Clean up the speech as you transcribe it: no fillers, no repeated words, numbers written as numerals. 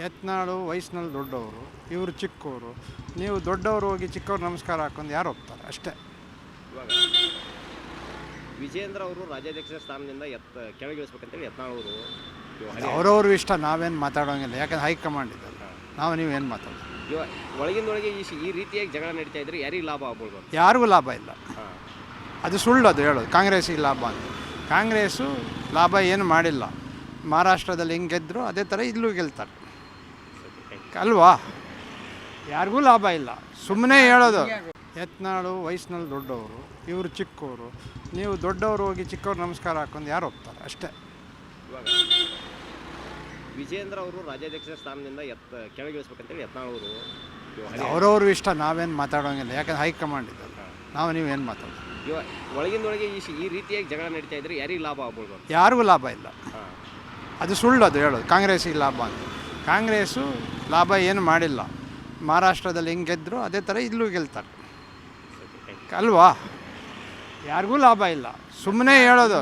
ಯತ್ನಾಳು ವಯಸ್ಸಿನಲ್ಲಿ ದೊಡ್ಡವರು, ಇವರು ಚಿಕ್ಕವರು. ನೀವು ದೊಡ್ಡವರು ಹೋಗಿ ಚಿಕ್ಕವ್ರು ನಮಸ್ಕಾರ ಹಾಕೊಂಡು ಯಾರು ಹೋಗ್ತಾರೆ ಅಷ್ಟೇ. ಇವಾಗ ವಿಜೇಂದ್ರ ಅವರು ರಾಜ್ಯಾಧ್ಯಕ್ಷ ಸ್ಥಾನದಿಂದ ಕೆಳಗಿಳಿಸ್ಬೇಕಂತೇಳಿ ಯತ್ನಾಳ್ ಅವರು ಅವರವ್ರ ಇಷ್ಟ, ನಾವೇನು ಮಾತಾಡೋಂಗಿಲ್ಲ. ಯಾಕಂದ್ರೆ ಹೈಕಮಾಂಡ್ ಇದಲ್ಲ, ನೀವೇನು ಮಾತಾಡೋದು. ಇವಾಗ ಒಳಗಿಂದೊಳಗೆ ಈ ರೀತಿಯಾಗಿ ಜಗಳ ನಡೀತಾ ಇದ್ರೆ ಯಾರಿಗೆ ಲಾಭ ಆಗ್ಬೋದು? ಯಾರಿಗೂ ಲಾಭ ಇಲ್ಲ. ಅದು ಸುಳ್ಳು ಅದು ಹೇಳೋದು, ಕಾಂಗ್ರೆಸ್ಸಿಗೆ ಲಾಭ ಅಂತ. ಕಾಂಗ್ರೆಸ್ಸು ಲಾಭ ಏನು ಮಾಡಿಲ್ಲ. ಮಹಾರಾಷ್ಟ್ರದಲ್ಲಿ ಹೆಂಗೆ ಗೆದ್ದರು ಅದೇ ಥರ ಇಲ್ಲೂ ಗೆಲ್ತಾರೆ ಅಲ್ವಾ. ಯಾರಿಗೂ ಲಾಭ ಇಲ್ಲ, ಸುಮ್ಮನೆ ಹೇಳೋದು. ಯತ್ನಾಳು ವಯಸ್ಸಿನಲ್ಲಿ ದೊಡ್ಡವರು, ಇವರು ಚಿಕ್ಕವರು. ನೀವು ದೊಡ್ಡವರು ಹೋಗಿ ಚಿಕ್ಕವ್ರು ನಮಸ್ಕಾರ ಹಾಕೊಂಡು ಯಾರು ಹೋಗ್ತಾರೆ ಅಷ್ಟೇ. ಇವಾಗ ವಿಜೇಂದ್ರ ಅವರು ರಾಜ್ಯಾಧ್ಯಕ್ಷ ಸ್ಥಾನದಿಂದ ಕೆಳಗಿಳಿಸ್ಬೇಕಂತೇಳಿ ಯತ್ನಾಳ್ ಅವರು ಅವರವ್ರ ಇಷ್ಟ, ನಾವೇನು ಮಾತಾಡೋಂಗಿಲ್ಲ. ಯಾಕಂದ್ರೆ ಹೈಕಮಾಂಡ್ ಇದಲ್ಲ, ನೀವೇನು ಮಾತಾಡೋದು. ಇವಾಗ ಒಳಗಿಂದೊಳಗೆ ಈ ರೀತಿಯಾಗಿ ಜಗಳ ನಡೀತಾ ಇದ್ರೆ ಯಾರಿಗೆ ಲಾಭ ಆಗ್ಬೋದು? ಯಾರಿಗೂ ಲಾಭ ಇಲ್ಲ. ಅದು ಸುಳ್ಳು ಅದು ಹೇಳೋದು, ಕಾಂಗ್ರೆಸ್ಸಿಗೆ ಲಾಭ ಅಂತ. ಕಾಂಗ್ರೆಸ್ಸು ಲಾಭ ಏನು ಮಾಡಿಲ್ಲ. ಮಹಾರಾಷ್ಟ್ರದಲ್ಲಿ ಹೆಂಗೆ ಗೆದ್ದರು ಅದೇ ಥರ ಇಲ್ಲೂ ಗೆಲ್ತಾರೆ ಅಲ್ವಾ. ಯಾರಿಗೂ ಲಾಭ ಇಲ್ಲ, ಸುಮ್ಮನೆ ಹೇಳೋದು.